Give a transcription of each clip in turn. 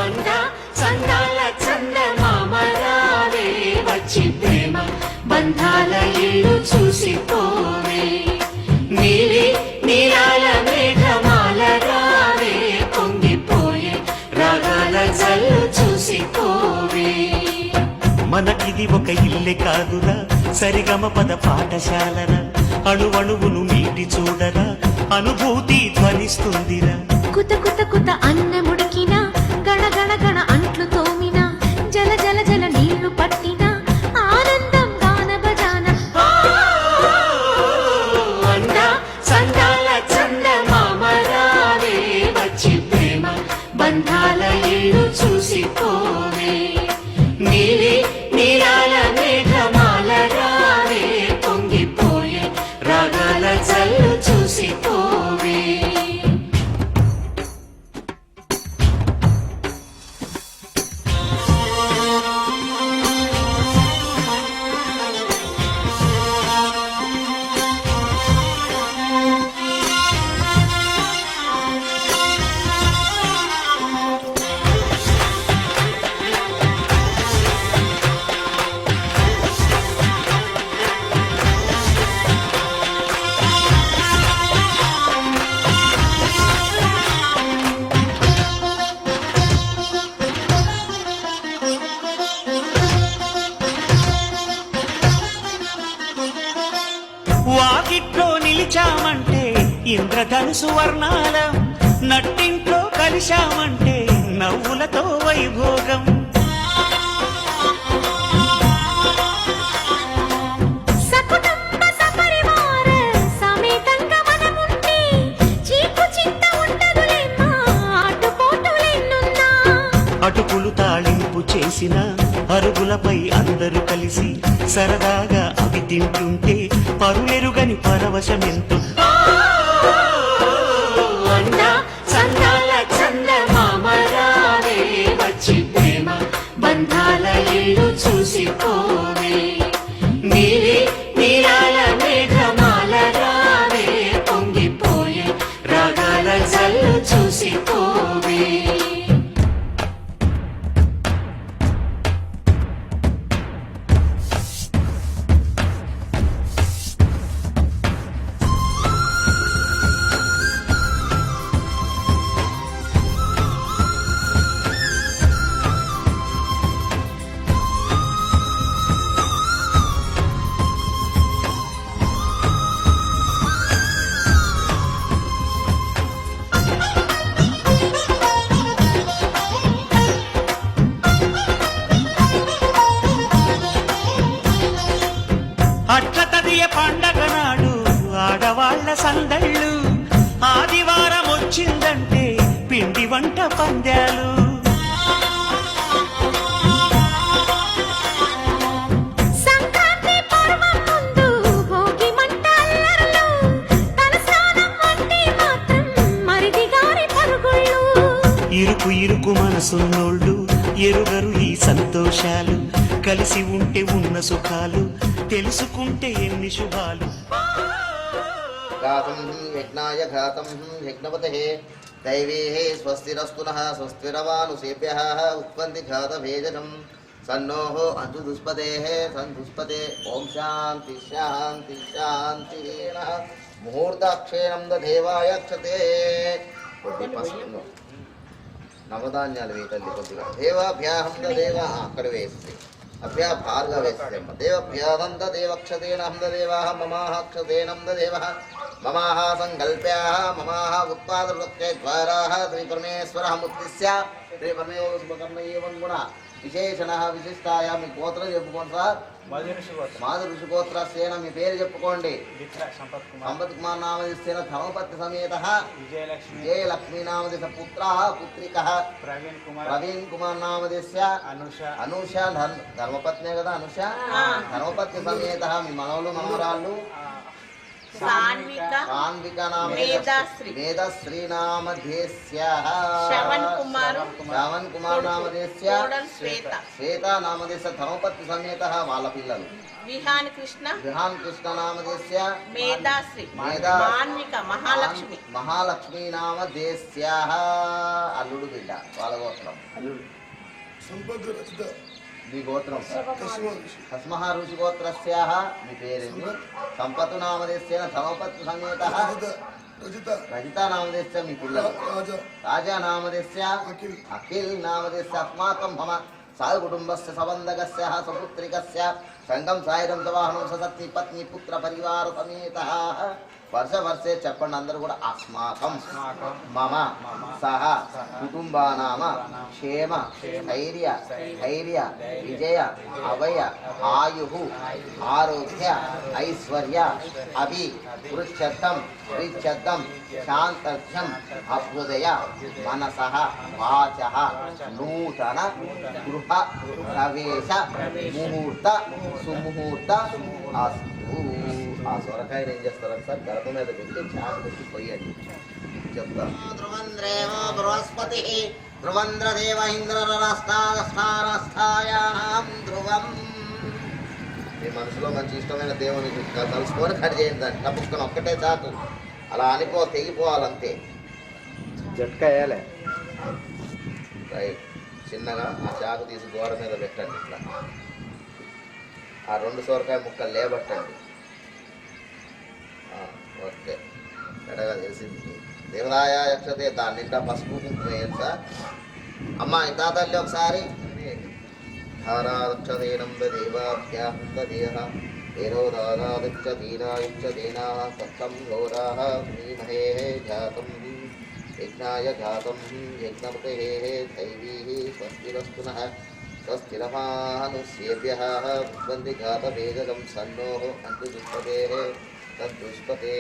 అంద చందాల చందమామరావే వచ్చి ప్రేమ బంధాల ఇల్లు చూసిపోవే నీలి నీలాల మేఘమాల రావే పొంగిపోయే రాగాల జల్లు చూసిపోవే మనకిది ఒక ఇల్లే కాదురా సరిగమ పద పాఠశాలరా అణువణువును మీటి చూడరా అనుభూతి ధ్వనిస్తుందిరా కుత కుత కుత అన్నముడికిన గణ గణ గణ అంట్లు తోమిన జల జల జల నీళ్లు పట్టిన ఆనందం గాన బజాన అంద చందాల చందమామరావే వచ్చి ప్రేమ బంధాల ఇల్లు చూసిపోవే నీలి నీలాల మేఘమాల రావే పొంగిపోయే రాగాల జల్లు చూసిపోవే వాకిట్లో నిలిచామంటే ఇంద్రధనుసు వర్ణాలం నట్టింట్లో కలిశామంటే నవ్వులతో వైభోగం సకుటుంబ సపరివార సమేతంగా మనముంటే చీకు చింత ఉండదులేమ్మా ఆటుపోటులెన్నున్నా అటుకులు తాళింపు చేసిన అరుగులపై అందరూ కలిసి సరదాగా అవి తింటుంటే పరులెరుగని పరవశమెంతో అంద చందాల చందమామరావే వచ్చి ప్రేమ బంధాల ఇల్లు చూసిపోవే నీలి నీలాల మేఘమాల రావే పొంగిపోయే రాగాల జల్లు చూసిపోవే అట్ల తదియ పండగ నాడు ఆడవాళ్ల సందళ్ళు ఆదివారం వచ్చిందంటే పిండి వంట పందాలు సంక్రాంతి పర్వం ముందు భోగి మంట అల్లర్లు తలస్నానం అంటే మాత్రం మరిది గారి పరుగుళ్ళు ఇరుకు ఇరుకు మనసున్నోళ్ళు ఎరుగరు ఈ సంతోషాలు కలిసి ఉంటే ఉన్న సుఖాలు తెలుసుకుంటే ఎన్ని శుభాలు घातम यज्ञाय घातम यज्ञपते दैवे स्वस्तिरस्तु नः स्वस्तिरवानुसेभ्यः उत्पन्ति घातभेजनम् सन्नोः अन्तु दुष्पतेः सन्दुष्पते ओम शांति शांति शांति मुहूर्ताक्षेणं देवाय क्षते నవధాన్యాలు వేతల్లి కొద్దిగా దేవాభ్యాహం దేవ అక్కడ వేస్తే అభ్యా భార్గవ వేస్తే దేవభ్యాహం దేవక్షతేనం దేవా మమాహ క్షతేనం దేవ మమాహ సంకల్ప్యాః మమాహ ఉత్పాదవృత్తే ద్వారాః శ్రీ పరమేశ్వరః ముక్తిస్య శ్రీ పరమేశ్వరం గుణ విశేషణ విశిష్టాయ మీ గోత్రం చెప్పుకోండి సార్ మాధు ఋషిగోత్రస్యేన మీ పేరు చెప్పుకోండి సంపత్ కుమార్ నామధిస్థేన ధర్మపత్ని సమేత విజయలక్ష్మీ నామధిస పుత్ర పుత్రిక ప్రవీణ్ కుమార్ నామధిస్య అనూష ధర్మపత్నే కదా అనూష ధర్మపత్ని సమేత మీ మనవలు మనవరాళ్ళు సాన్విక వేదశ్రీ నామధేస్యాః శ్రవణ్ కుమార్ నామధేస్య శ్వేత నామధేస ధర్మపత్ని సమేతః వాళ్ళ పిల్లలు విహాన్ కృష్ణ నామధేస్య మహాలక్ష్మి నామధేస్యాః అల్లుడు బిడ్డ వాళ్ళ గోత్రం సంపత్ రచిత మీ గోత్రం కస్మ ఋషి తస్మహ ఋషి గోత్రస్యాః మీ పేరేంటి సంపతు నామదేశేన ధనోపత్ సమేత రచిత రజిత నామదేశ మీ పిల్లలు రాజా రాజా నామదేశ అఖిల్ అఖిల్ నామదేశ అస్మాకం మమ సాయ కుటుంబస్య సబంధకస్య సపుత్రికస్య సంగం సాయిరం సవాహనం సతత్ని పత్ని పుత్ర పరివార సమేత వర్ష వర్షే చెప్పండి అందరూ కూడా అస్మాకం మమ సహ కుటుంబానామ క్షేమ ధైర్య ధైర్య విజయ అభయ ఆయు ఆరోగ్య ఐశ్వర్య అభి వృక్షం విచ్చద్దం శాంతర్థ్యం అభ్యుదయ మనస వాచ నూతన గృహ ప్రవేశ ముహూర్త సుముహూర్త అస్తు. ఆ సొరకాయలు ఏం చేస్తారు సార్ గడప మీద పెట్టి చాట పెట్టి పోయండి చెప్తాను. ధ్రువంద్రేవ బృహస్పతి ధ్రువంద్రదేవ ఇంద్రరాష్ట్రాస్థాయాం ధ్రువం. మీ మనసులో మంచి ఇష్టమైన దేవుని తలుసుకొని కట్ చేయండి దాన్ని టపుక్కుని ఒక్కటే చాకు అలా అనిపో తెగిపోవాలంతే. జట్కా వేయాలి. రైట్ చిన్నగా ఆ చాకు తీసి గోడ మీద పెట్టండి. ఇట్లా ఆ 2 సొరకాయ ముక్కలు లేబట్టండి. ఓకే ఎడగా తెలిసింది. దేవదాయ యక్షతే దాని నిండా పసుపు కుంకుమ వేయండి సార్. అమ్మ ఇంత తల్లి ఒకసారి ధారాక్షతేనం దేవాభ్యాహం దేహ ఏరోదారాదిక్షతీనాయుక్షతేనా సప్తం ఘోరాः శ్రీమహే జాతం యజ్ఞాయ జాతం యజ్ఞపతే దైవీ స్వస్తిరస్తునః స్వస్తిరమానుష్యేభ్యः విద్వంది ఘాతవేగం సన్నోః అంతుదుష్పతే తద్దుష్పతే.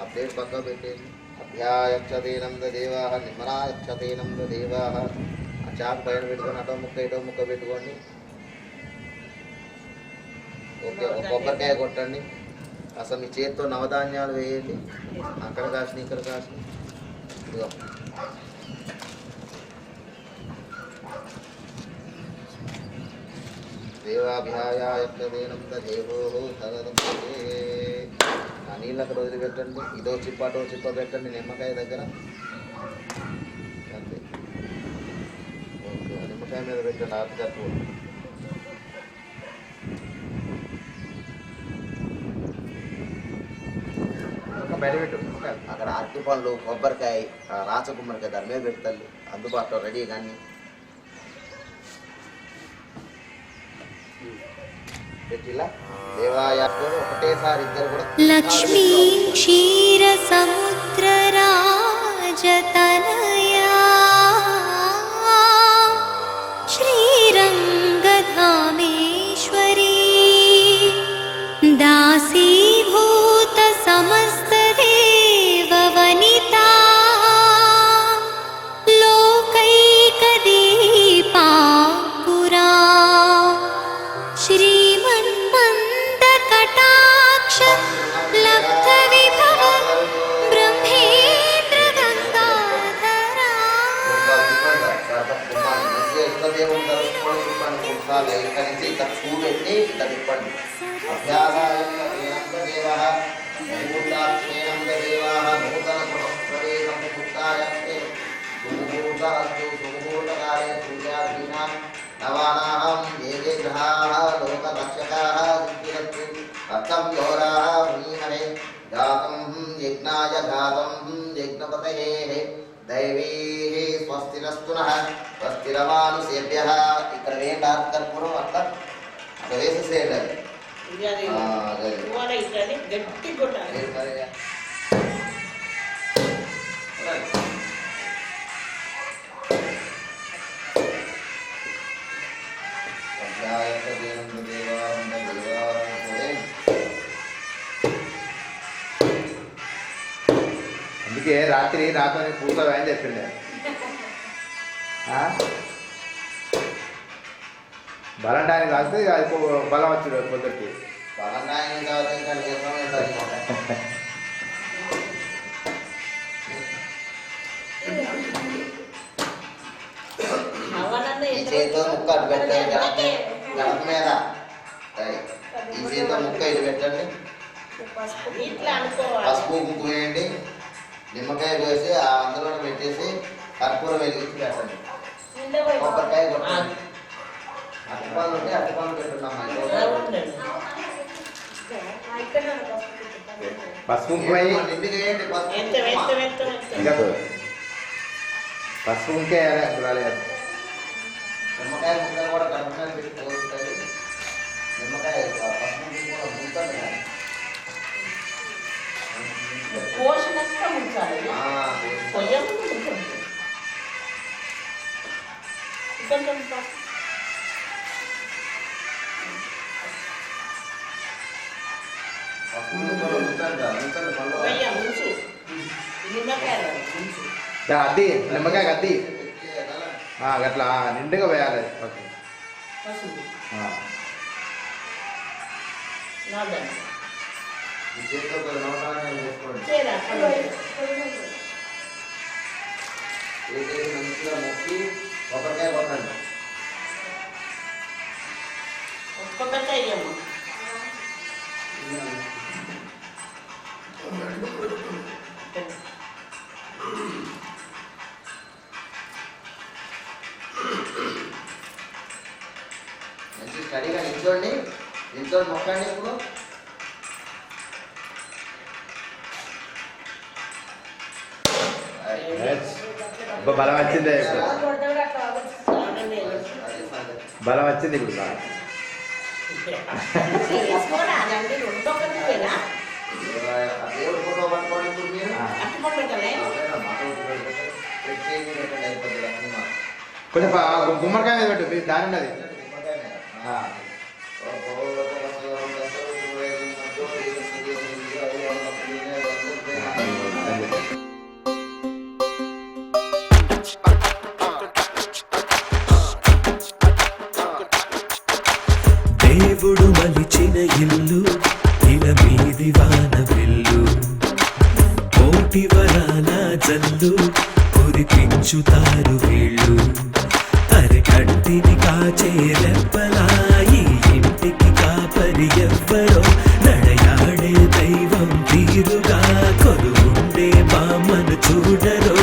అప్డేట్ పక్క పెట్టేది. అభ్యాయక్షతేనం దేవాः నిమ్మనాయక్షతేనం దేవాः. ఆ చాకు పైన పెట్టుకొని అటో ముక్క పెట్టుకోండి. ఓకే ఒక కొబ్బరికాయ కొట్టండి. అసలు మీ చేతితో నవధాన్యాలు వేయండి. అక్కడ కాసిన ఇక్కడ కాసిన ఇదిగో దేవాభ్యాయక్షతేనం దేవో సరదపతే. ఆ నీళ్ళు అక్కడ వదిలిపెట్టండి. ఇదో చిప్ప అటో చిప్ప పెట్టండి నిమ్మకాయ దగ్గర అంతే. ఓకే నిమ్మకాయ మీద పెట్టండి. ఆకు తక్కువ బయట పెట్టు. అక్కడ అరటి పండ్లు కొబ్బరికాయ రాచ గుమ్మడికాయ దాని మీద పెడతారు అందుబాటులో రెడీ కానీ పెట్టిలా దేవాయ ఒకటేసారి ఇద్దరు కూడా లక్ష్మీ క్షీర సముద్ర రాజతనయా శ్రీరంగధామేశ్వరీ దాసీభూత సమస్త దేవవనితా లోకైకదీపా పురా శ్రీమన్మందకటాక్ష లబ్ధ విభవ బ్రహ్మేంద్ర గంగాధరా. ఇష్టదేవుని తలుచుకొని రూపాన్ని కూర్చాలి. ఇక్కడి నుంచి ఇక్కడ చూపెట్టి ఇక్కడ తిప్పండి. అభ్యాసాయ దేవః నూతన ప్రవేశం పుత్తాయస్తే సుముహూర్తస్తు సుముహూర్తకాలే సూర్యాదీనాం నవానాం ఏ గ్రహాः లోకరక్షకాः సిద్ధిరస్తు అర్థం ఘోరాः ప్రీమహే జాతం యజ్ఞాయ జాతం యజ్ఞపతయే దైవీ స్వస్తిరస్తునః స్వస్తిరమానుషేభ్యः. ఇక్కడ వేయండి ఆర్కర్పూరం అట్లా అక్కడ వేసేసేయండి. గట్టి కొట్టాలి. అందుకే రాత్రి నాతో పూత వ్యాన్ చెప్పిండే బలంటానికి రాస్తే అది బలం వచ్చాడు పొద్దుకి. బలంగాయని కాబట్టి ఇంకా నిజమే సరిపోతాయి. ఈ చేతితో ముక్క అటు పెట్టండి. గడప మీద ఈ చేతితో ముక్క ఇటు పెట్టండి. ఇట్లా అనుకోవాలి. పసుపు కుంకుమ వేయండి. నిమ్మకాయ వేసి అందులో పెట్టేసి కర్పూరం వెలిగించి పెట్టండి. కొబ్బరికాయ కొట్టండి. అట్టిపాలు ఉంటే అట్టిపాలు పెట్టున్నాం. పసుపు కుంకుమ ఇంటికి వేయండి. పసుపు కుంకే రాలేదు. నిమ్మకాయ ముక్క కూడా కడుపున పెట్టి పోస్తుంది. నిమ్మకాయ పసుపు కుంకుమ ముంచుతుంది కదా. పోషణంగా ఉంచాలి. పొయ్యము ఉంటుంది. కొంచెం అద్ది నిమ్మకాయ అద్ది అట్లా నిండుగా వేయాలి. ఓకే మంచిగా మొక్కి కొబ్బరికాయ కొట్టండి. కొబ్బరికాయ మంచి స్టడీగా నిల్చోండి. మొక్కండి. ఇప్పుడు బలం వచ్చింది. బలం వచ్చింది ఇప్పుడు బాగా. దేవుడు ఫోటో పట్టుకోండి. ఇప్పుడు మీరు కొంచెం గుమ్మడికాయ మీద పెట్టు. మీరు దాని ఉన్నది దేవుడు మలిచిన ఇల్లు ఇల మీది వాన విల్లు కోటి వరాల జల్లు కురిపించుతారు వీళ్ళు అరకంటిని కాచే రెప్పలాయి ఇంటికి కాపరి ఎవ్వరో నడయాడే దైవం తీరుగా కొలువుండే బామ్మను చూడరో.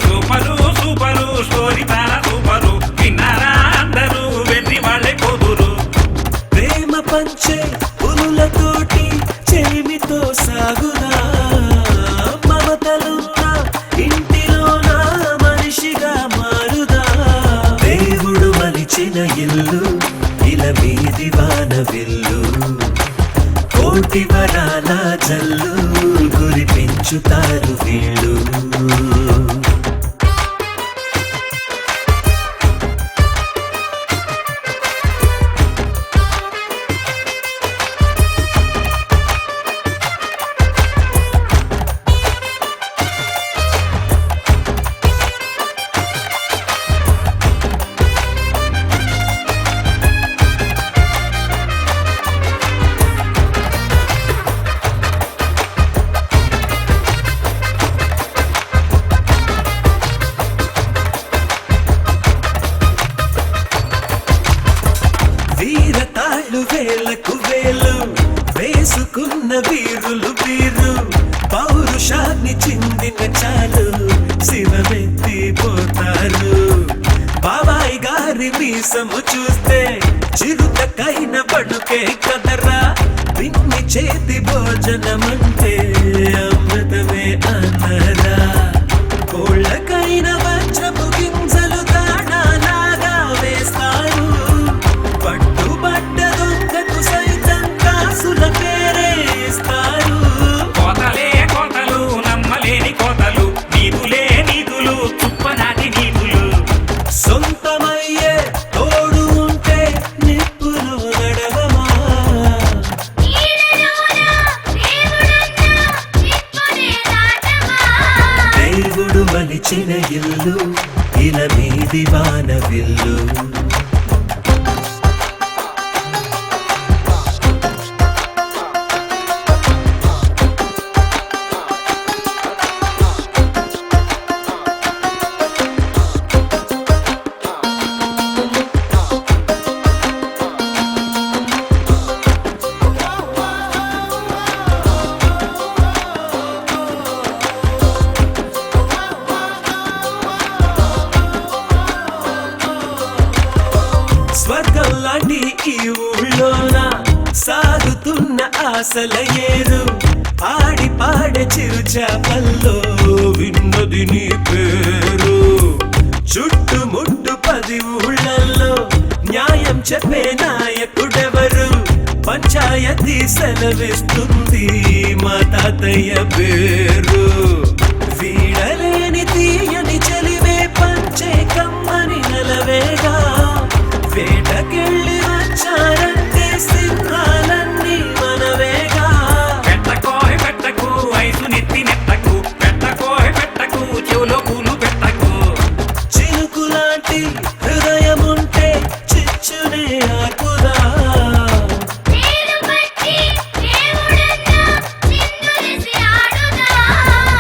సూపరు సూపరు స్టోరీ చాలా సూపరు. విన్నారా అందరూ వెర్రి వాళ్ళే కోదురు. ప్రేమ పంచే పులులతోటి చెలిమితో సాగునా మమతలున్నా ఇంటిలోన మనిషిగా మారుదా. దేవుడు మలిచిన ఇల్లు ఇల మీది వాన విల్లు కోటి వరాల జల్లు కురిపించుతారు వీళ్ళు. వేలకు వేలు వేసుకున్న వీరులు వీరు పౌరుషాన్ని చిందిన చాలు శివమెత్తిపోతారు. బాబాయ్ గారి మీసము చూస్తే చిరుతకైన పడుకే కదరా. పిన్ని చేతి భోజనమంటే అమృతమే అన్నరా. కోళ్ళకైన వజ్రపు గింజలు దాణాలాగా వేస్తారు. పట్టుబడ్డ దొంగకు సైతం కాసుల పేరేస్తారు. కోతలే కోతలు నమ్మలేని కోతలు. నీతులే నీతులు తుప్పనాటి నీతులు. సొంతమయ్యే తోడు ఉంటే నిప్పులో నడవమా. దేవుడు మలిచిన ఇల్లు ఇల మీది వాన విల్లు. ఆశల ఏరు ఆడి పాడే చిరుచాపల్లో విన్నది నీ పేరు చుట్టుముట్టు 10 ఊళ్ళల్లో న్యాయం చెప్పే నాయకుడెవరు పంచాయతీ సెలవిస్తుంది మా తాతయ్య పేరు వీడలేని తీయని చలివే పంచే కమ్మని నలవేగా వేటకెళ్ళి వచ్చారంటే సింహాలన్నీ మనవేగా పెట్టకు ఐసు నెత్తి నెట్టకు పెట్టకు చెవులో పూలు పెట్టకు చినుకులాంటి హృదయముంటే చిచ్చునే ఆకుదా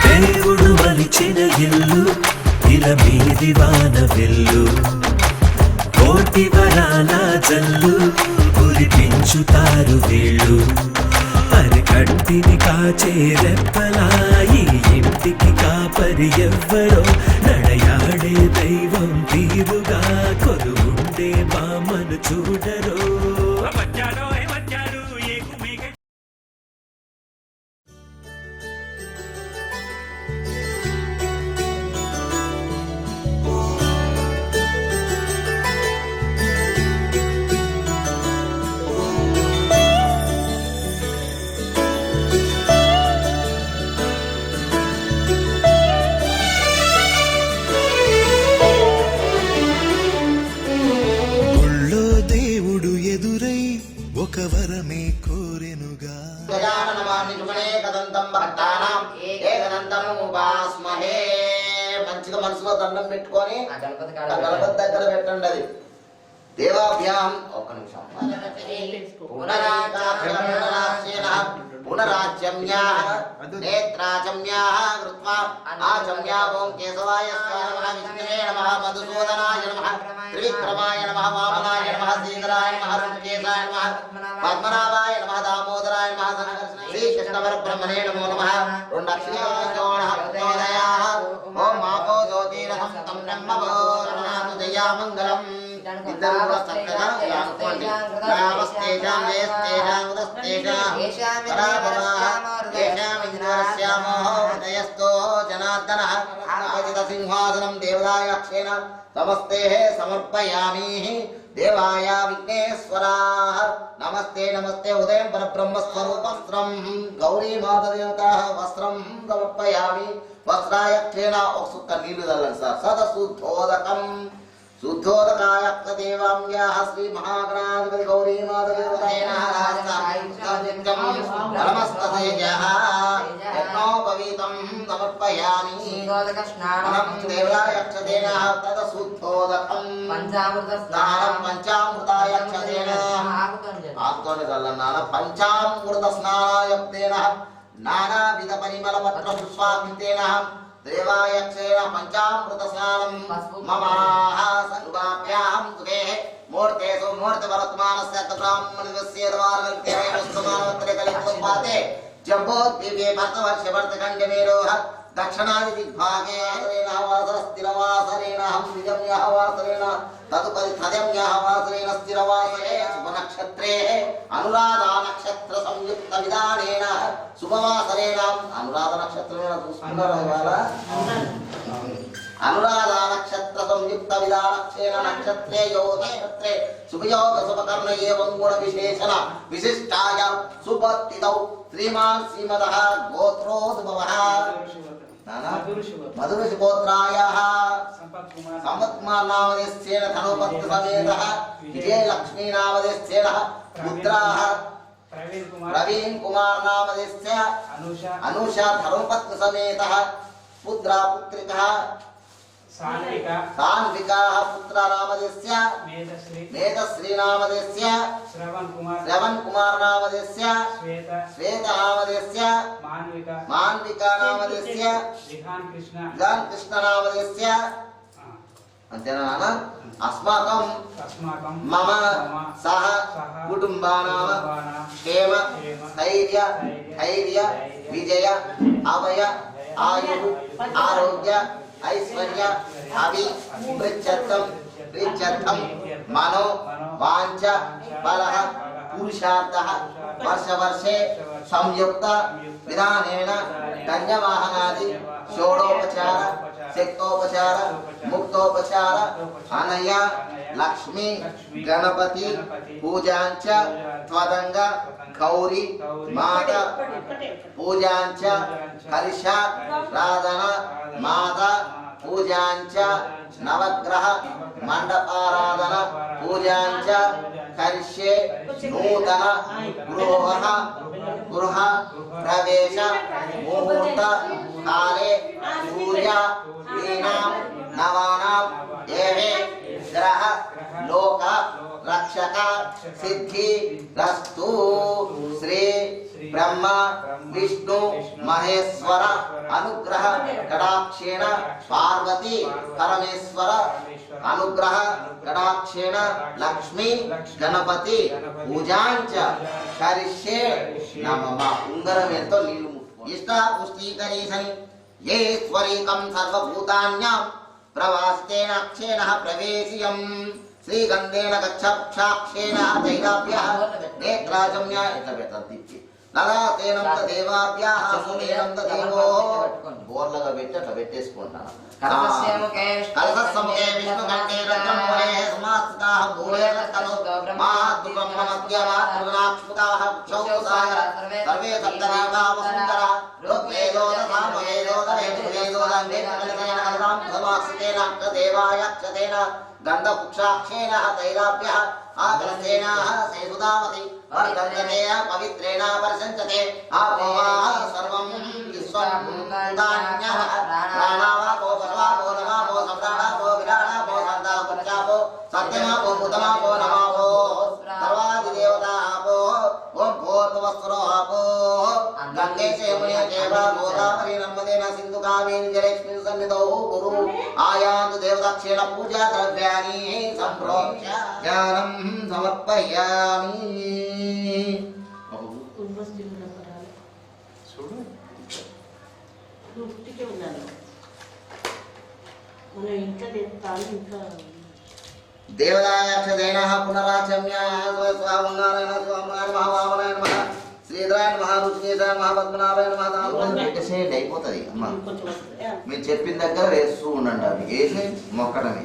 దేవుడు మలిచిన ఇల్లు ఇలా మీది వాన వెల్లు కోటి వరాల జల్లు కురిపించుతారు వీళ్ళు అరికంటిని కాచే రెప్పలా ఈ ఇంటికి కాపరి ఎవ్వరో నడయాడే దైవం తీరుగా కొలువుండే బామ్మను చూడరో వచ్చాడో వచ్చాడు ఏకు మేక గుళ్ళో దేవుడు ఎదురై ఒక వరమే కోరెనుగా మంచిగా మనసులో దండం పెట్టుకొని గణపతి దగ్గర పెట్టండి అది దేవాభ్యాం ఒక్క నిమిషం పునరాచమ్యాః నేత్రాచమ్యాః కృత్వా ఆచమ్యా ఓం కేశవాయ స్వాహా విష్ణువే నమః మధుసూదనాయ నమః త్రివిక్రమాయ నమః వామనాయ నమః శ్రీధరాయ నమః ఋషికేశాయ నమః పద్మనాభాయ నమః దామోదరాయ నమః శ్రీకృష్ణ పరబ్రహ్మణే నమో నమః రుండక్షయోణః ఓం మాపో జ్యోతిరహం తం బ్రహ్మవో నమః జయా మంగళం ఇద్దరు కూడా చక్కగా ఇలా అనుకోండి నామస్తేజాం వేస్తేజాం ఉదస్తేజాం సింహాసనం దేవదాయ అక్షేణ నమస్తే సమర్పయామి దేవాయ విఘ్నేశ్వరాః నమస్తే నమస్తే ఉదయం పరబ్రహ్మస్వరూపస్త్రం గౌరీ మాతదేవత వస్త్రం సమర్పయామి వస్త్రాయ అక్షేణ ఒక సుక్క నీళ్లు చల్లండి సార్ సదశుద్ధోదకం శుద్ధోదకాయ దేవాంగ్యాః శ్రీ మహాగణాధిపతి గౌరీ మాతదేవతాయ నమస్తేజః యజ్ఞోపవీతం సమర్పయామి మనం దేవాయ అక్షతేన తద శుద్ధోదకం స్నానం పంచామృతాయ అక్షతేన ఆకుతోనే చల్లన్నాన పంచామృత స్నానాయక్తేన నానావిధ పరిమళ పత్ర పుష్పాభితేన దేవాయ అక్షేణ పంచామృత స్నానం మమాః సర్వాభ్యాం సుఖే మూర్తేషు మూర్తి వర్తమానస్య బ్రాహ్మణస్య ద్వారవల్కే వస్తుమానవత్రే కలిపపాతే జంబోద్వీపే భర్తవర్ష భర్తఖండమేరోహ దక్షిణాది దిగ్భాగే స్థిరవాసరేణ హం నిజమ్యవాసరేణ తదుపరి తదమ్యవాసరేణ స్థిరవాసరే శుభనక్షత్రే అనురాధా నక్షత్ర సంయుక్త విధానేన శుభవాసరేణ అనురాధ నక్షత్రేణ చూసుకున్నారు ఇవాళ అనురాధా నక్షత్ర సంయుక్త విధానక్షేణ నక్షత్రే యోగ నక్షత్రే శుభయోగ శుభకర్ణ ఏవం గుణ విశేషణ విశిష్టాయ సుపత్తితౌ శ్రీమాన్ శ్రీమదః గోత్రోద్భవః మధురశుభోత్రాయः సంపత్కుమార్ నామధేశ్చేన ధనుపత్ని సమేతః విజయలక్ష్మీ నామధేశ్చేన పుత్రాः ప్రవీణ్ కుమార్ నామధేశ్చ అనూషా ధనుపత్ని సమేతః పుత్రా పుత్రికः సాన్వికాः పుత్ర నామధేశ్చ మేధశ్రీ నామధేశ్చ శ్రవణ్ కుమార్ నామధేశ్చ శ్వేత నామధేశ్చ మాన్వికా నామధేశ్చ విధాన్ కృష్ణ నామధేశ్చ అంతేనా అస్మాకం మమ సహ కుటుంబానాం క్షేమ స్థైర్య ధైర్య విజయ అభయ ఆయు ఆరోగ్య ఐశ్వర్య అభి వృచ్చర్థం మనో వాంఛ బలః पुरुषार्थः वर्षवर्षे संयुक्त विधानेन कन्यावाहनादि षोडोपचार शक्तोपचार मुक्तोपचार अनया लक्ष्मी गणपति पूजांच त्वदंग गौरी माता पूजांच कलश राधना माता पूजांच नवग्रह मंडपाराधना पूजांच करिष्ये नूतन गृह प्रवेश मुहूर्त काले सूर्य लीनां नवानां देवे ग्रह लोक रक्षक सिद्धि रस्तु श्री ब्रह्मा विष्णु महेश्वर अनुग्रह कटाक्षेण पार्वती परमेश्वर अनुग्रह कटाक्षेण लक्ष्मी गणपति पूजांच करिष्ये नमः उंगरमेंतो नीलु इष्टा पुष्टिकरीशनि ये स्वरीकं सर्वभूतान्यां प्रवास्तेन अक्षेणः प्रवेशियं श्रीगन्धेन गच्छक्षाक्षेण तैलाभ्यः नेत्राजम्य इतवेतन्ति ललातेनं देवाभ्यः सुमेनं देवो बोर्लगा बेट्टेसुकुंटानु कलशसमुखे विष्णुकण्ठे रत्नमूले समास्थिताः भूले रत्तनो महाद्रुब्रह्ममध्यमातृगणाक्षुताः क्षौसाय सर्वे सप्तदेवा वसुन्धरा ऋग्वेदोदसामवेदोदवेदोदन्वेदकलितेन गन्धपुक्षाक्षेण तैलाभ्यः आकलसेन सेसुदामति वर्धन्यतेन पवित्रेण वर्षन्ते आपोवाः सर्वं विश्वं दान्यः प्राणावापो पशवापो नमापो सम्राणापो विराणापो सन्तापुच्छापो सत्यमापो मुतमापो नमापो सर्वादिदेवतापो ओं भूर्भुवस्सुरोपो गंगे च यमुने चैव गोदावरी नर्मदे सिन्धु कावेरी जलेऽस्मिन् सन्निधौ गुरु आयान्तु देवताक्षेण पूजा द्रव्याणि सम्प्रोक्ष्य ज्ञानं समर्पयामि देवदायक्षदेनः पुनराचम्य स्वामङ्गारायण स्वामनारायण महावामनाय नमः శ్రీధరాయ మహారుచికేశాయ మహాపద్మనాభాయ పెట్టేసేయండి అయిపోతుంది అమ్మ మీరు చెప్పిన దగ్గర వేస్తూ ఉండండి అవి వేసి మొక్కడమే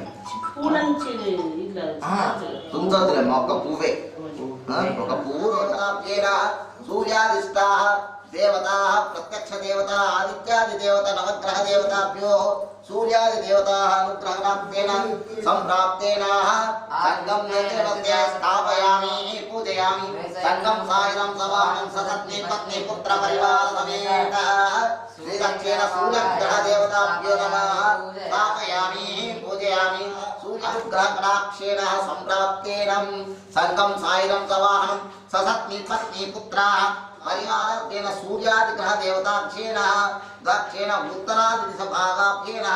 తుంగదులే మొక్క పువ్వే ఒక పువ్వు సూర్యాదిష్టా देवता प्रत्यक्ष देवता आदित्यादि देवता नवग्रह देवताभ्यो सूर्यादि देवता अनुग्रहप्राप्तेन संप्राप्तेन संगम नेत्रवन्द्य स्थापयामि पूजयामि संगम सायं सवाहनं ससत्नी पत्नी पुत्र परिवार समेत श्री दक्षिण सूर्यग्रह देवताभ्यो नमः स्थापयामि पूजयामि सूर्यानुग्रह कटाक्षेण संप्राप्तेन संगम सायं सवाहनं ससत्नी पत्नी पुत्र परिवारेण सूर्यादिग्रह देवताक्षेण दक्षेण उत्तरादिदिशभागाभ्येन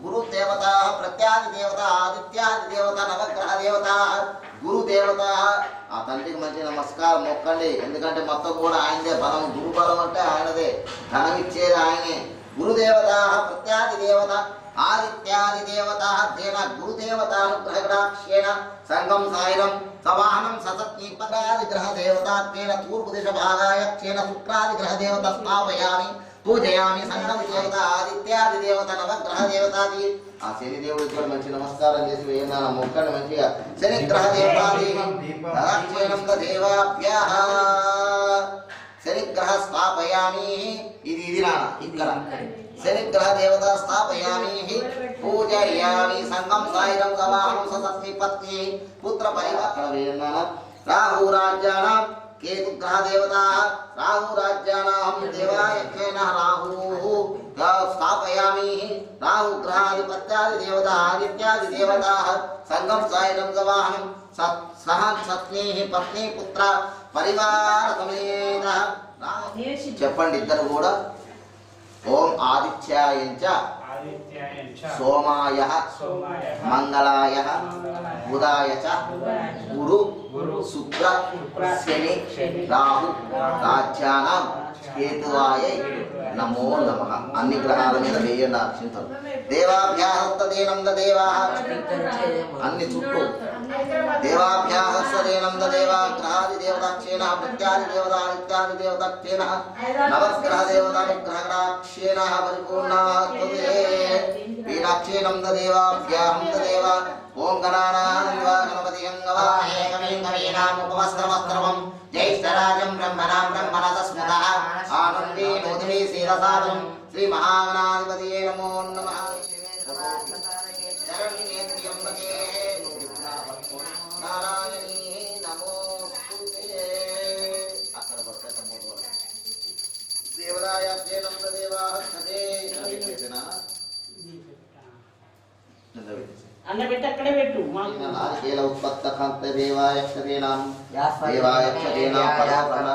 गुरुदेवता प्रत्यादिदेवता आदित्यादिदेवता नवग्रह देवता गुरुदेवता ఆ తండ్రికి మంచి నమస్కారం మొక్కండి ఎందుకంటే మొత్తం కూడా ఆయనదే బలం గురు బలం అంటే ఆయనదే ధనం ఇచ్చేది ఆయనే గురుదేవత ప్రత్యాదిదేవత ఆదిత్యాదిదేవత తేన గురుదేవతానుగ్రహకటాక్షేణ సంగం సాయిరం సవాహనం ససత్ని పదాదిగ్రహ దేవత తేన తూర్పు దిశ భాగాయక్షేణ శుక్రాదిగ్రహ దేవత స్థాపయామి పూజయామి సంగం దేవత ఆదిత్యాదిదేవత నవగ్రహ దేవతాది ఆ శని దేవుడికి కూడా మంచి నమస్కారం చేసి వేయనా మొక్కని మంచిగా శనిగ్రహ దేవతాది దక్షిణం దేవాభ్యః శనిగ్రహ స్థాపయామి ఇది నాన్న ఇక్కడ శనిగ్రహ దేవత స్థాపయామి పూజయామి సంగం సాయిరం సవాహనం ససత్ని పత్ని పుత్ర పరివార వేయనా రాహు రాజ్యానాం केतुग्रह देवता राहु राज्यानां देवायक्षेण राहुः स्थापयामि राहु ग्रहाधिपत्यादि देवता आदित्यादि देवताः संगम सायं सवाहनं सह सत्नीः पत्नी पुत्र परिवार समेत చెప్పండి ఇద్దరు కూడా ఓం ఆదిత్యాయంచ सोमाय मंगलाय बुधाय च गुरु शुक्र शनि राहु राज्यानां కేతువాయ నమో నమః. అన్ని గ్రహాల మీద వేయండి అక్షింతలు. దేవాభ్యాహస్తదేనంద దేవా అన్ని చుట్టూ దేవాభ్యాహస్తదేనంద దేవా గ్రహాది దేవతాక్షేణ ప్రత్యాది దేవతా నిత్యాది దేవతాక్షేణ నవగ్రహ దేవతా నిగ్రహక్షేణ పరిపూర్ణాత్మతే వీరాక్షేనంద దేవాభ్యాహంద దేవా. ఓం గణానాన్వా గణపతియం గవామహే కవిం కవీనాముపమస్త్రవస్త్రవం జ్యేష్ఠరాజం బ్రహ్మణాం బ్రహ్మణస్పతః ఆనందేనోదినీ శీరసాదనం శ్రీ మహాగణాధిపతయే నమో నమః. శరణ్యే త్ర్యంబకే నారాయణీ నమోస్తుతే. అక్కడ పడతాయి దేవదాయాభ్యేనంద దేవాహే అన్న పెట్టి అక్కడే పెట్టు నారికేల ఉత్పత్త కాంత దేవాయక్షదేనాం దేవాయక్షదేనాం పరపరణ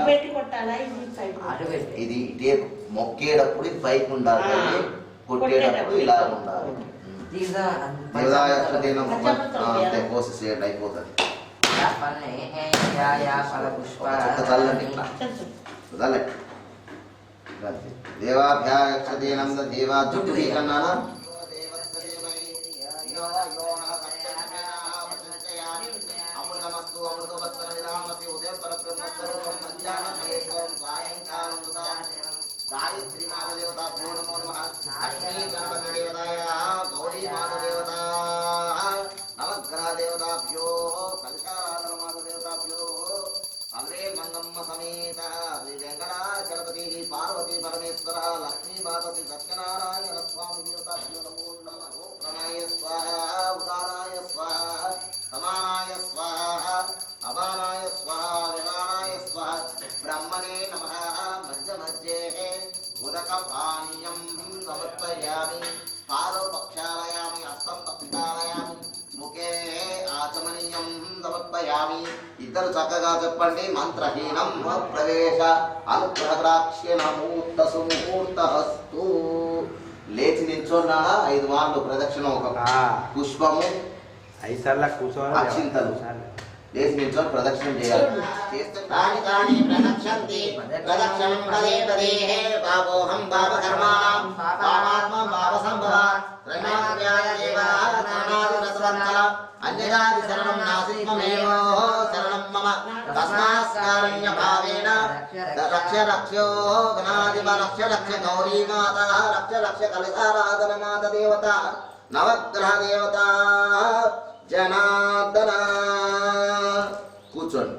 పెట్టి కొట్టాలా ఇది ఇది ఇటే మొక్కేటప్పుడు ఇది పైకి ఉండాలి, కొట్టేటప్పుడు ఇలా ఉండాలి. దేవదాయక్షదేనాం అంతే కోసేసేయండి అయిపోతుంది. చల్లండి ఇట్లా చల్లండి. దేవాభ్యాయక్షదేనం దేవా జుట్టు తీకన్నానా గాయత్రి మాతదేవత నమో నమః. లక్ష్మీ గణపతి దేవతాయ గౌరీ మాతదేవత నవగ్రహ దేవతాభ్యో కలశారాధన మాతదేవతాభ్యో అల్వే మంగమ్మ సమేత శ్రీ వెంకటాచలపతి పార్వతీ పరమేశ్వర లక్ష్మీ మాతతి సత్యనారాయణ స్వామి దేవతాభ్యో నమో నమః. ఓం ప్రణాయ స్వాహ ఉదానాయ స్వాహ సమానాయ స్వాహ అపానాయ స్వాహ విమానాయ స్వాహ బ్రహ్మణే నమః. మధ్య మధ్యే ఉదక పానీయం సమర్పయామి. పాదౌ పక్షాలయామి హస్తం పక్షాలయామి ముఖే ఆచమనీయం సమర్పయామి. ఇద్దరు చక్కగా చెప్పండి. మంత్రహీనం ప్రవేశ అనుగ్రహద్రాక్ష్యణ ముహూర్త సుముహూర్తహస్తు. లేచి నిల్చోన్నా 5 మార్లు ప్రదక్షిణ ఒక పుష్పము 5 సార్లు కూర్చోవాలి. అక్షింతలు లేచి నిల్చొని ప్రదక్షిణం చేయాలి. తాని తాని ప్రదక్షంతి ప్రదక్షిణం పదే పదే పాపోహం పాపకర్మాణం పాపాత్మం పాపసంభవ త్రైమాత్ర్యాయ దేవానాది రసవత్తల అన్యదాది శరణం నాసిత్వమేవ శరణం మమ తస్మాస్కారణ్య భావేన రక్ష రక్షో గణాధిప రక్ష రక్ష గౌరీ మాత రక్ష రక్ష కలశారాధన మాత దేవత నవగ్రహ దేవత జనార్దన. కూర్చోండి.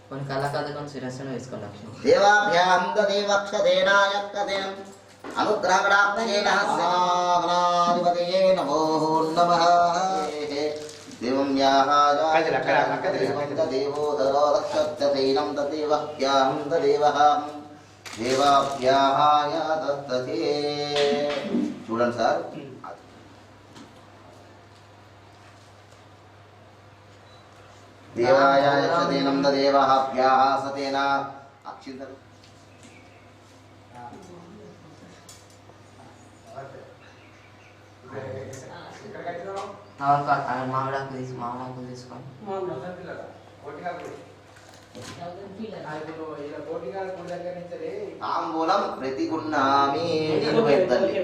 కొన్ని కళాకారులు శిరస్సును వేసుకోండి. లక్ష్మి దేవాభ్యాం దేవక్షదేనాయక్కదేనం అనుగ్రహగణాప్తయేన సనాధిపతయే నమో నమః. దేవం యాహాయ దేవోదరో రక్షత్యతైనం తదేవహ్యాం తదేవః దేవాభ్యాహాయ దత్తతే. చూడండి సార్, దేవాయ యక్షదేనం దేవాభ్యాః సతేన అక్షింతలు మామిడాకు తీసుకోండి. తాంబూలం ప్రతిగుణామి పెట్టండి.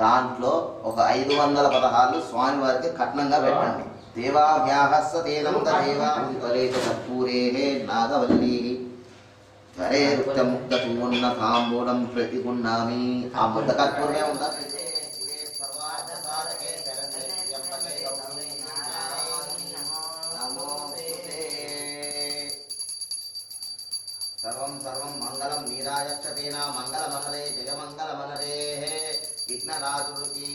దాంట్లో ఒక 516 స్వామి వారికి కట్నంగా పెట్టండి. దేవాభ్యాహస్స తేనంద దేవాంతరేత కర్పూరే నాగవల్లి గరే ముక్త సువర్ణ తాంబూలం ప్రతిగుణామి. ఆ ముద్ద కర్పూరమే ఉందా? సర్వం సర్వం మంగళం నీరాయక్షతేన మంగళమనరే జయమంగళమనరే విఘ్నరాజుకి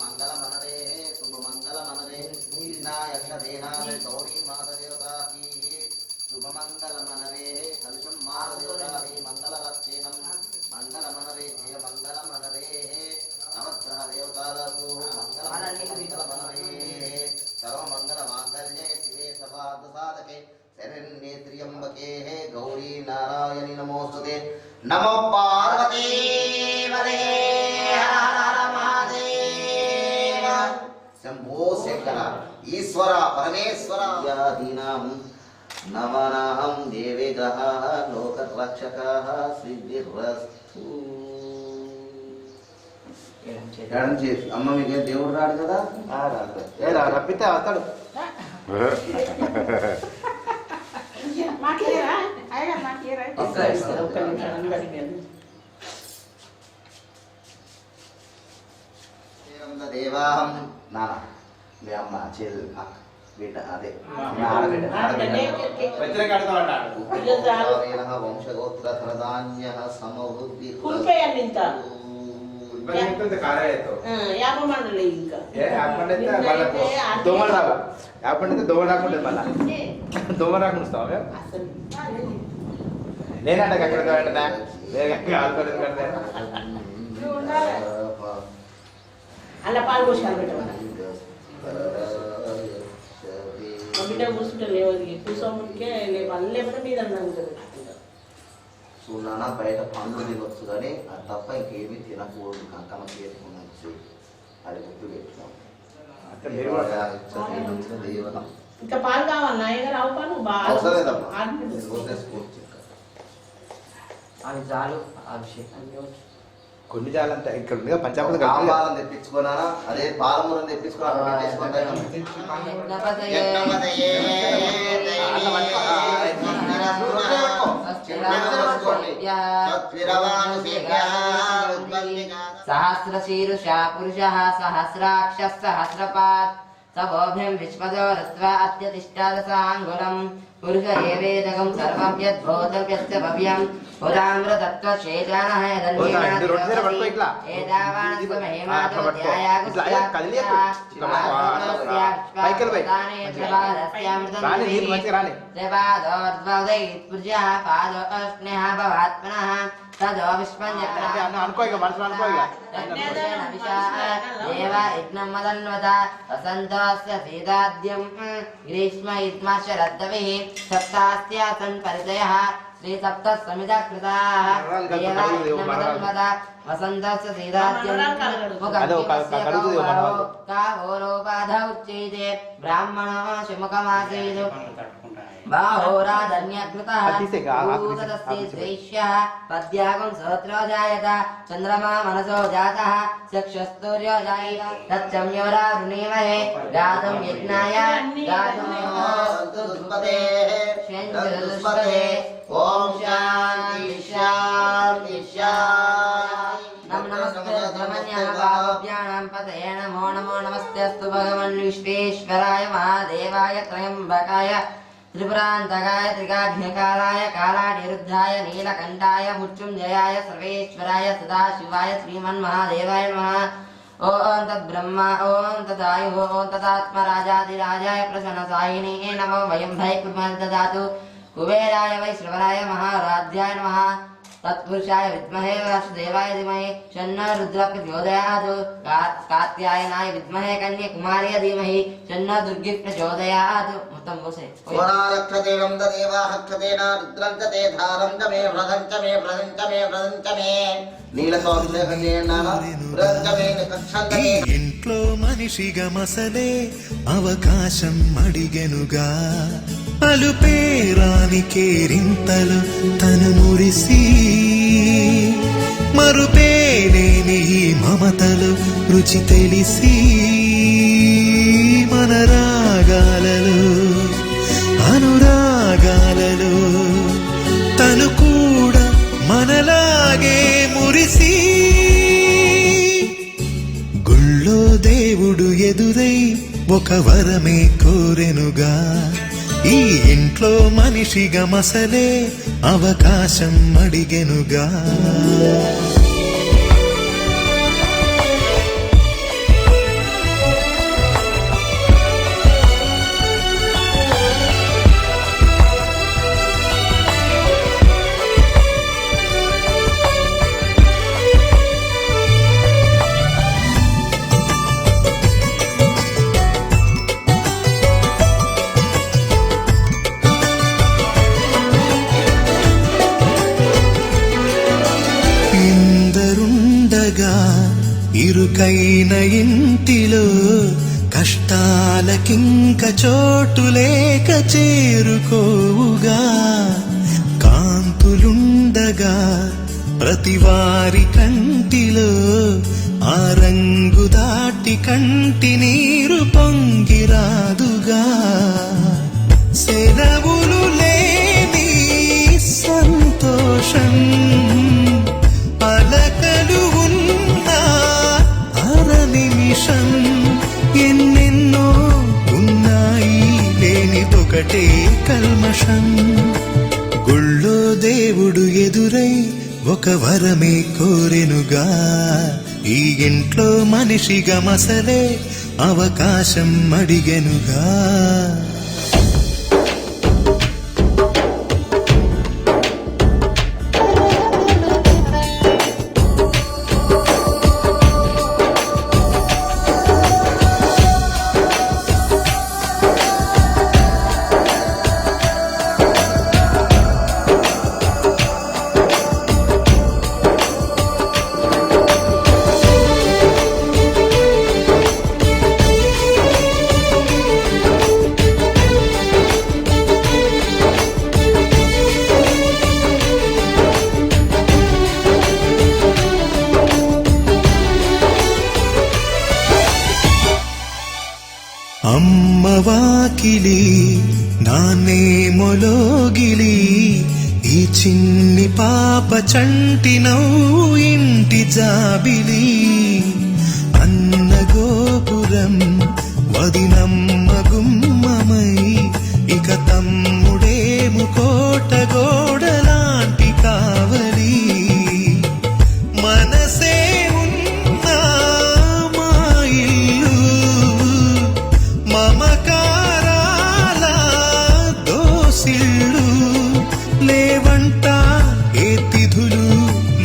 మంగళమనరే శుభమంగళమనరే విఘ్నాయక్షతేన గౌరీ మాతదేవతాకి శుభమంగళమనరే కలుషం మాతదేవతాకి మంగళరక్షేణం మంగళమనరే జయమంగళమనరే నవగ్రహ దేవతాలకు మంగళమనరే సర్వమంగళ మాంగళ్యే శివే సర్వార్థ సాధకే శరణ్యే త్ర్యంబకే గౌరీ నారాయణి నమోస్తుతే. నమో పార్వతీ పదే హర హర మహాదేవ. శంభో శంకర ఈశ్వర పరమేశ్వర. యాదీనాం నమనాహం దేవి గ్రహాః లోకరక్షకాః సిద్ధిరస్తు. ఎడం చేసి అమ్మ మీకు దేవుడు రాడు కదా. రప్పితే వస్తాడు. మాట్లాడరా ఆయన మాట్లాడరా ఒక్క నిమిషం. ఒక్క నిమిషం అందరికీ దేవాహం నాన్న మీ అమ్మ చెల్లి అక్క బిడ్డ అదే వంశగోత్రధాన్య సమృద్ధి కులిపోయాలి ఇంత కాలే యాభ మండలి ఇంకా దోమలు రావు. యాపండి దోమలు రాకుండా మళ్ళా దోమలు రాకుండా వస్తావా మేము? అసలు నేనంటే ఎక్కడ పెట్టదా ఆడుకోలేదు కదా. అలా పాలు పోషకాలు పెట్టమన్నా మా బిడ్డ కూర్చుంటే లేవదు కూర్చోముడికే మళ్ళీ లేకపోతే మీద చూడానా బయట పండ్లు తినొచ్చు కానీ అది తప్ప ఇంకేమీ తినకూడదు. కంకణ చేసుకునొచ్చు. అది గుర్తు పెట్టుకున్నాం. దేవతం ఇంకా పాలు కావాలి నాయగా రావు పాలు అవసరం లేదమ్మా. అవి చాలు అభిషేకం. కొన్ని చాలంతా ఇక్కడ ఉంది పంచామృతం కాంబాలం తెప్పించుకున్నానా అదే పాలమూరం తెప్పించుకున్నా సహస్రశీరుషా పురుషः సహస్రాక్షः సహస్రపాత్ సభోభిం విశ్వదో రత్వా అత్యతిష్టాదశాంగులం పురుష ఏవేదకం సర్వం యద్భూతం యస్య భవ్యం పురామృతత్వశేషానః తదో విశ్వం అనుకో ఇక మనసు అనుకో ఇక దేవ యజ్ఞం మదన్వత వసంతోస్య సీతాద్యం గ్రీష్మ ఇద్మ శరద్దవిః సప్తాస్యాసన్ పరిచయః శ్రీ సప్త సమిత కృతాః దేవ యజ్ఞం మదన్వత వసంతోస్య సీతాద్యం కాహోరోపాధ ఉచ్యతే బ్రాహ్మణో శుముఖమాసీదు బాహోరాధన్యకృతః భూతదస్తిశ్రేష్యః పద్యాగం సహస్రో జాయత చంద్రమా మనసో జాతః చక్షుస్తూర్యో జాయత తచ్చమ్యోరా వృణీమహే గాతుం యజ్ఞాయ గాతుం ఓం శాంతి శాంతి శాంతి. నమస్తే బ్రహ్మణ్యాః పాపభ్యానాం పతయే నమో నమో నమస్తేస్తు భగవన్ విశ్వేశ్వరాయ మహాదేవాయ త్రయంబకాయ త్రిపురాంతకాయ త్రికాఘ్నకాలాయ కాలానిరుద్ధాయ నీలకంఠాయ మృత్యుంజయాయ సర్వేశ్వరాయ సదాశివాయ శ్రీమన్మహాదేవాయ నమః. ఓం తద్బ్రహ్మ ఓం తదాయు ఓం తదాత్మరాజాదిరాజాయ ప్రసన్నసాయినే నమో వయం భై కుర్మదదాతు కుబేరాయ వై శ్రవరాయ మహారాధ్యాయ నమః. తత్పురుషాయ విద్మహే వాసుదేవాయ ధీమహి తన్నో రుద్రః ప్రచోదయాత్. కాత్యాయనాయ విద్మహే కన్యాకుమార్య ధీమహి తన్నో దుర్గిః ప్రచోదయాత్. మొత్తం పోసే రక్షతేనం దేవాహక్షతేన రుద్రం చ తే ధారం చ మే వ్రతం చ మే వ్రతం చ మే వ్రతం చ మే నీలసౌందర్యేణ వ్రతం చ మే కక్షంతే. ఈ ఇంట్లో మనిషిగా మసలే అవకాశం అడిగెనుగా అలుపేరాని కేరింతలు తను మురిసి మరుపేలేని ఈ మమతలు రుచి తెలిసి మన రాగాలలో అనురాగాలలో తను కూడా మనలాగే మురిసి గుళ్ళో దేవుడు ఎదురై ఒక వరమే కోరెనుగా ఈ ఇంట్లో మనిషిగా మసలే అవకాశం అడిగెనుగా. ఇరుకైన ఇంటిలో కష్టాలకింక చోటు లేక చేరుకోవుగా కాంతులుండగా ప్రతివారి కంటిలో ఆ రంగు దాటి కంటి నీరు పొంగిరాదుగా సెలవులు లేని సంతోషం పలకలు ఉన్న అర నిమిషం ఎన్నెన్నో ఉన్నాయి లేనిదొకటే కల్మషం గుళ్ళో దేవుడు ఎదురై ఒక వరమే కోరెనుగా ఈ ఇంట్లో మనిషిగా మసలే అవకాశం అడిగెనుగా అమ్మ వాకిలి నాన్నే మొలోగిలి ఈ చిన్ని పాప చంటి నవ్వు ఇంటి జాబిలి అన్న గోపురం వదినమ్మ గుమ్మమై ఇక తమ్ముడేము కోట గోడలాంటి కావలి మనసే ఉన్నా మా ఇల్లు మమకారాల దోసిళ్ళు లేవంట ఏ తిథులు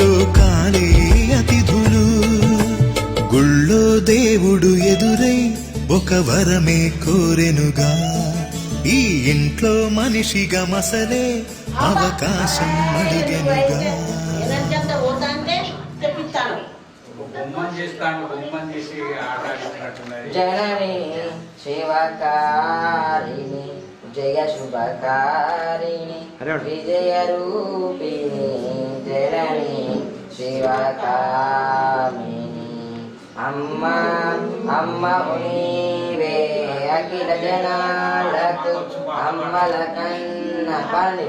లోకాలే అతిథులు గుళ్ళో దేవుడు ఎదురై ఒక వరమే కోరెనుగా ఈ ఇంట్లో మనిషిగా మసలే అవకాశం అడిగెనుగా ఎనర్జీ అంతా పోతా అంటే తెప్పిస్తాను. బొమ్మని చేస్తాను, బొమ్మని చేసి ఆట ఆడిస్తున్నట్టున్నది. జనని శివకారిణి జయ శుభకారిణి విజయ రూపిణి జనని శివకామిని అమ్మ అమ్మ నీవే అఖిల జనాలకు అమ్మల కన్న పాడి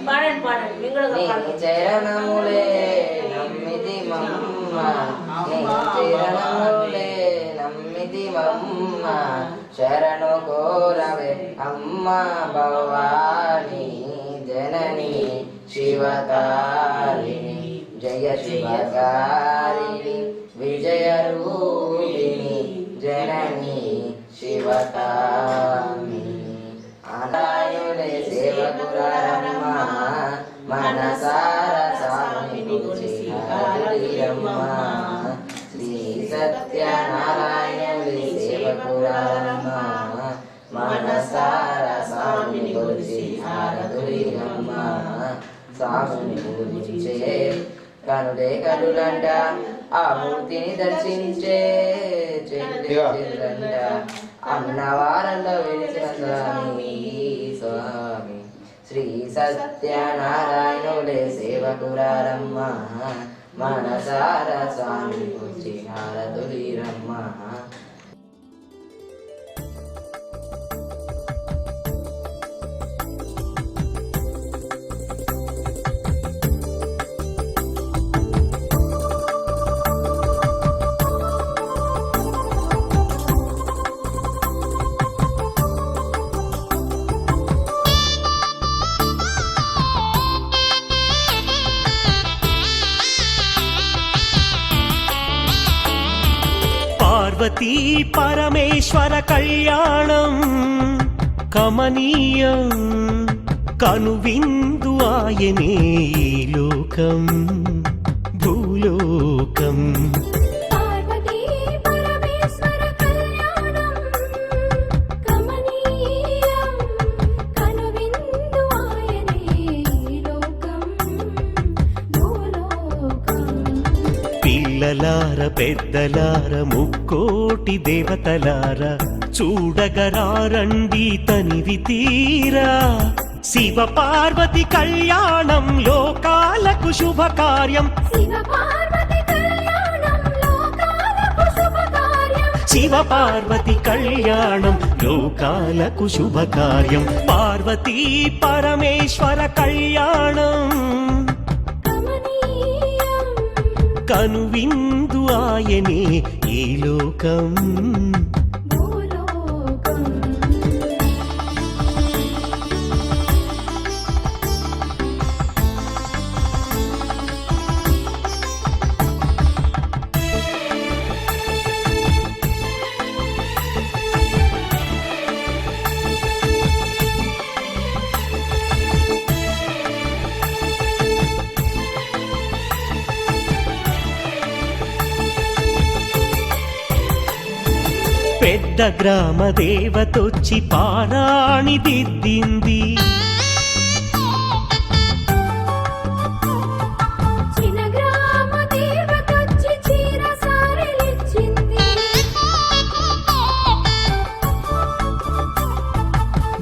పాడండి పాడండి మీరు కూడా నీ పాడండి. చరణములే నమ్మిది మమ్మ నీ చరణములే నమ్మిది మమ్మ శరణు కోరవే అమ్మ భవాని జనని శివకారిణి జయ శివకారిణి విజయ రూపిణి జనని శివకామిని ఆదాయులే సేవకురారమ్మ మనసార స్వామిని గురిసిరమ్మ శ్రీ సత్యనారాయణులే సేవకురారమ్మ మనసార స్వామిని గురిసి హారదురిరమ్మ స్వామిని పూజించే కనుడే కనులంట ఆ మూర్తిని దర్శించే చెల్లంట అన్నవారంలో వెలిసిన స్వామి స్వామి శ్రీ సత్యనారాయణులే సేవకురారమ్మ మనసార స్వామి పూజి హారదులిరమ్మ పార్వతీ పరమేశ్వర కళ్యాణం కమనీయం కనువిందు ఆయనే ఈ లోకం భూలోకం పార్వతీ పరమేశ్వర కళ్యాణం కమనీయం కనువిందు ఆయనే లోకం భూలోకం పిల్లలార పెద్దలార ముక్కోటి దేవతలార చూడగరారండి తనివి తీరా శివ పార్వతి కళ్యాణం లోకాలకు శుభకార్యం శివ పార్వతి కళ్యాణం లోకాలకు శుభకార్యం శివ పార్వతి కళ్యాణం లోకాలకు శుభకార్యం పార్వతీ పరమేశ్వర కళ్యాణం కమనీయం కనువిందు ఆయనే ఈ లోకం భూలోకం పెద్ద గ్రామ దేవతొచ్చి పారాణి దిద్దింది చిన్న గ్రామ దేవతొచ్చి చీర సారెలిచ్చింది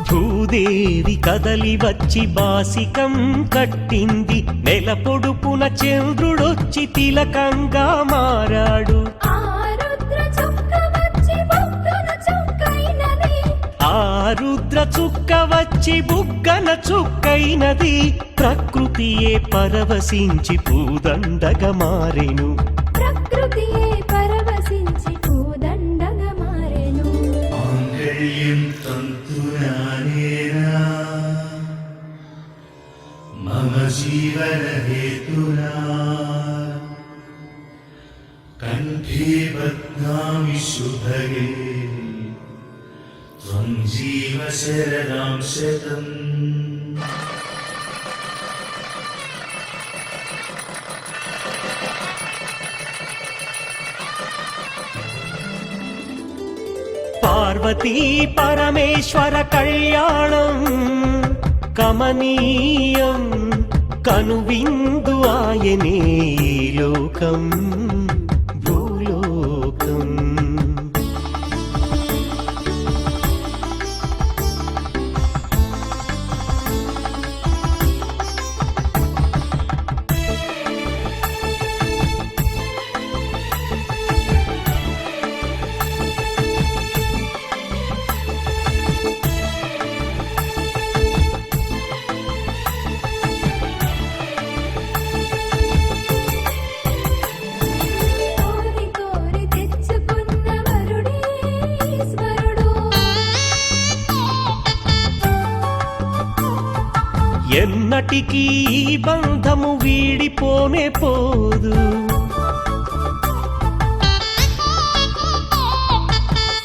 భూదేవి కదలి వచ్చి బాసికం కట్టింది నెల పొడుపున చంద్రుడొచ్చి తిలకంగా మారాడు ఆ రుద్ర చుక్క వచ్చి ఆ రుద్ర చుక్క వచ్చి బుగ్గన చుక్కైనది బుగ్గన చుక్కైనది ప్రకృతియే పరవశించి పూదండగా మారెను ప్రకృతియే పరవశించి పూదండగా మారెను మాంగళ్యం తంతునానేనా మమ జీవన హేతునా కంఠే బధ్నామి శుభగే త్వం జీవ శరణాం శతం పార్వతీ పరమేశ్వర కళ్యాణం కమనీయం కనువిందు ఆయనే ఈ లోకం భూలోకం కోరి కోరి తెచ్చుకున్న వరుడే ఈశ్వరుడు ఎన్నటికీ ఈ బంధము వీడిపోనే పోదు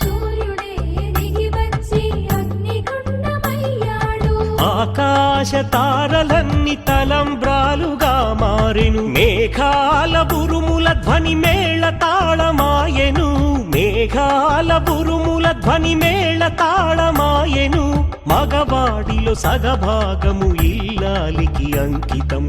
సూర్యుడే దిగి వచ్చి అగ్నిగుండమయ్యాడు ఆకాశ తారలన్నీ తలంబ్రాలుగా మారెను మేఘాల బురుముల ధ్వని మేళ తాళమాయెను మేఘాల బురుముల ధ్వని మేళ తాళమాయెను మగవాడిలో సగభాగము ఇల్లాలికి అంకితం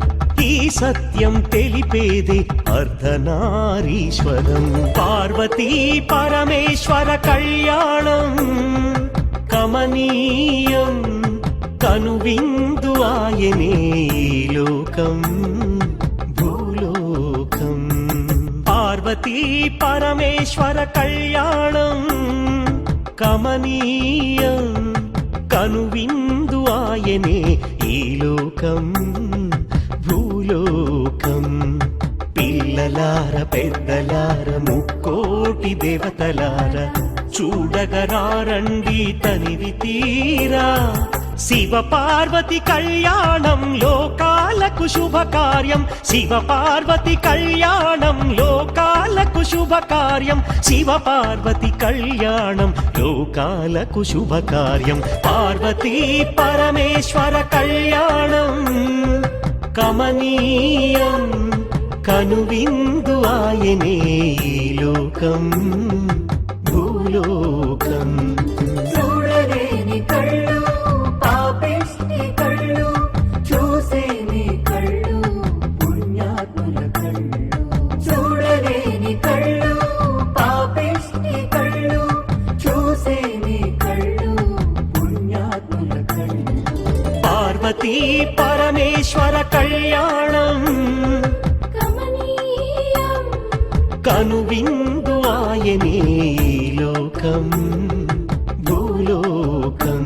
ఈ సత్యం తెలిపేదే అర్ధనారీశ్వరం పార్వతీ పరమేశ్వర కళ్యాణం కమనీయం కనువిందు ఆయనే ఈ లోకం భూలోకం పార్వతీ పరమేశ్వర కళ్యాణం కమనీయం కనువిందు ఆయనే ఈ లోకం భూలోకం పిల్లలార పెద్దలార ముక్కోటి దేవతలార చూడగరారండి తనివి తీరా శివ పార్వతి కళ్యాణం లోకాలకు శుభకార్యం శివ పార్వతి కళ్యాణం లోకాలకు శుభకార్యం శివ పార్వతి కళ్యాణం లోకాలకు శుభకార్యం పార్వతీ పరమేశ్వర కళ్యాణం కమనీయం కనువిందు ఆయనే ఈ లోకం భూలోకం చూడలేని కళ్ళు పాపిష్టి కళ్ళు చూసేని కళ్ళు పుణ్యాత్ముల కళ్ళు చూడలేని కళ్ళు ఆయనే ఈ లోకం భూలోకం